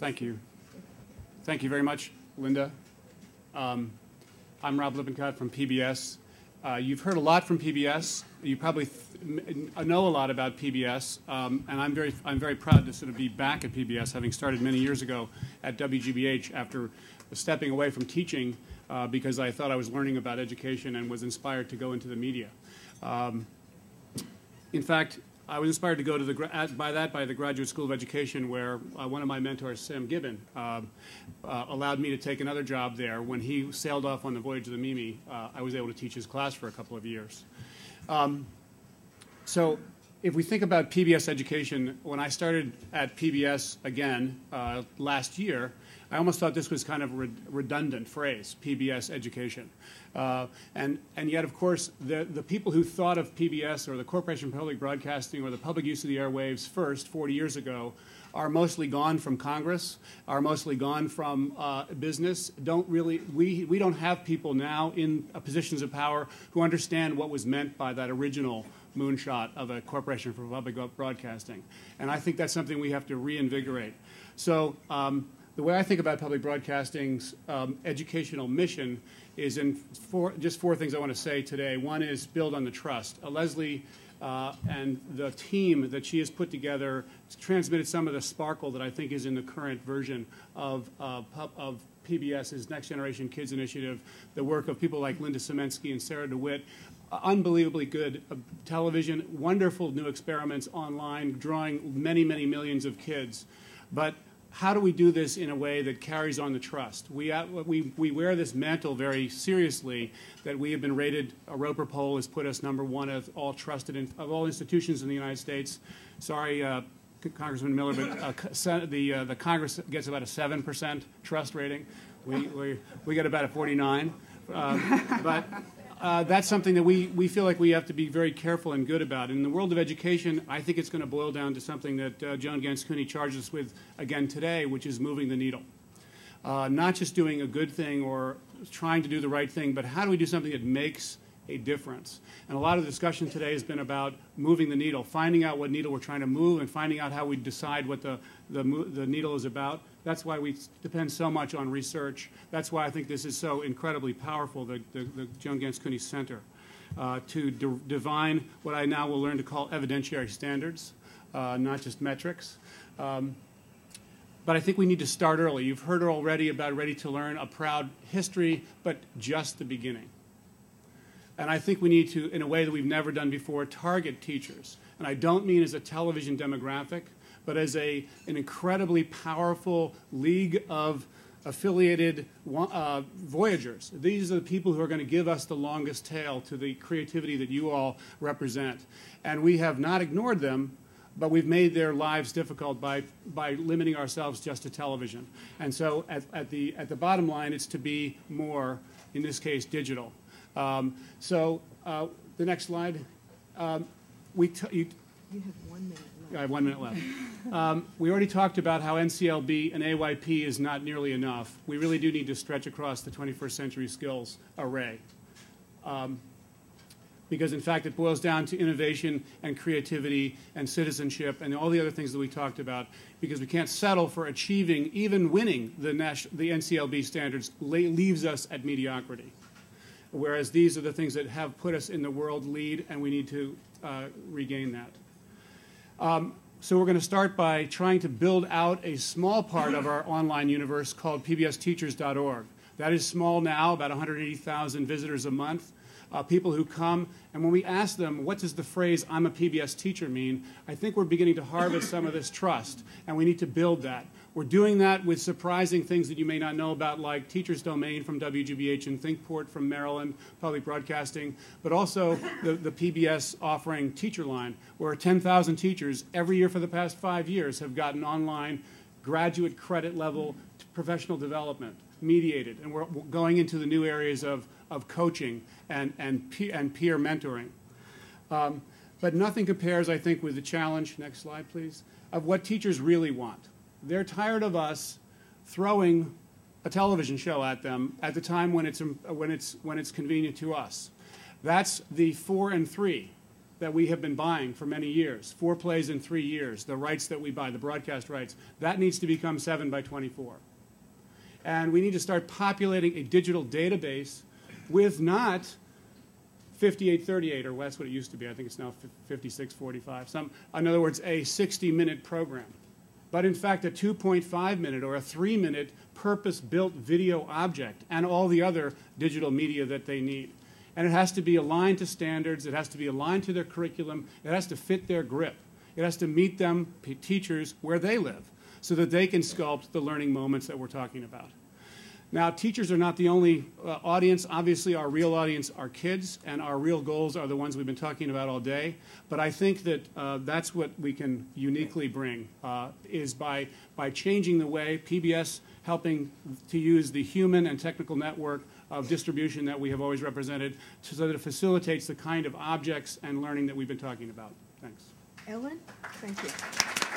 Thank you. Thank you very much, Linda. I'm Rob Lippincott from PBS. You've heard a lot from PBS. You probably know a lot about PBS, and I'm very proud to sort of be back at PBS, having started many years ago at WGBH after stepping away from teaching because I thought I was learning about education and was inspired to go into the media. In fact, I was inspired to go to by the Graduate School of Education, where one of my mentors, Sam Gibbon, allowed me to take another job there. When he sailed off on the voyage of the Mimi, I was able to teach his class for a couple of years. So if we think about PBS education, when I started at PBS again last year, I almost thought this was kind of a redundant phrase, PBS education. And yet, of course, the people who thought of PBS or the Corporation for Public Broadcasting or the public use of the airwaves first 40 years ago are mostly gone from Congress, are mostly gone from business. We don't have people now in positions of power who understand what was meant by that original moonshot of a Corporation for Public Broadcasting. And I think that's something we have to reinvigorate. So the way I think about public broadcasting's educational mission is in just four things I want to say today. One is build on the trust. Leslie and the team that she has put together transmitted some of the sparkle that I think is in the current version of PBS's Next Generation Kids Initiative, the work of people like Linda Semensky and Sarah DeWitt. Unbelievably good television, wonderful new experiments online, drawing many, many millions of kids. But how do we do this in a way that carries on the trust? We wear this mantle very seriously that we have been rated. A Roper poll has put us #1 of all trusted of all institutions in the United States. Sorry, Congressman Miller, but the Congress gets about a 7% trust rating. We get about a 49. But that's something that we feel like we have to be very careful and good about. In the world of education, I think it's going to boil down to something that Joan Ganz-Cooney charged us with again today, which is moving the needle. Not just doing a good thing or trying to do the right thing, but how do we do something that makes a difference? And a lot of the discussion today has been about moving the needle, finding out what needle we're trying to move, and finding out how we decide what the needle is about. That's why we depend so much on research. That's why I think this is so incredibly powerful, the Joan Ganz-Cooney Center, to divine what I now will learn to call evidentiary standards, not just metrics. But I think we need to start early. You've heard already about Ready to Learn, a proud history, but just the beginning. And I think we need to, in a way that we've never done before, target teachers. And I don't mean as a television demographic, but as an incredibly powerful league of affiliated voyagers. These are the people who are going to give us the longest tail to the creativity that you all represent. And we have not ignored them, but we've made their lives difficult by limiting ourselves just to television. And so at the bottom line, it's to be more, in this case, digital. The next slide. You have 1 minute left. I have 1 minute left. We already talked about how NCLB and AYP is not nearly enough. We really do need to stretch across the 21st century skills array. Because, in fact, it boils down to innovation and creativity and citizenship and all the other things that we talked about, because we can't settle for achieving, even winning the NCLB standards leaves us at mediocrity. Whereas these are the things that have put us in the world lead, and we need to regain that. So we're going to start by trying to build out a small part of our online universe called pbsteachers.org. That is small now, about 180,000 visitors a month. People who come, and when we ask them, what does the phrase, I'm a PBS teacher mean, I think we're beginning to harvest some of this trust, and we need to build that. We're doing that with surprising things that you may not know about, like Teacher's Domain from WGBH and ThinkPort from Maryland Public Broadcasting, but also the PBS offering Teacher Line, where 10,000 teachers every year for the past 5 years have gotten online graduate credit level professional development, mediated, and we're going into the new areas of coaching and peer mentoring. But nothing compares, I think, with the challenge, next slide please, of what teachers really want. They're tired of us throwing a television show at them at the time when it's convenient to us. That's the 4 and 3 that we have been buying for many years, 4 plays in 3 years, the rights that we buy, the broadcast rights, that needs to become 7 by 24. And we need to start populating a digital database with not 5838, or that's what it used to be. I think it's now 5645. In other words, a 60-minute program. But in fact, a 2.5-minute or a 3-minute purpose-built video object and all the other digital media that they need. And it has to be aligned to standards. It has to be aligned to their curriculum. It has to fit their grip. It has to meet them, teachers, where they live, so that they can sculpt the learning moments that we're talking about. Now, teachers are not the only audience. Obviously, our real audience are kids, and our real goals are the ones we've been talking about all day. But I think that that's what we can uniquely bring, is by changing the way PBS, helping to use the human and technical network of distribution that we have always represented, so that it facilitates the kind of objects and learning that we've been talking about. Thanks. Ellen, thank you.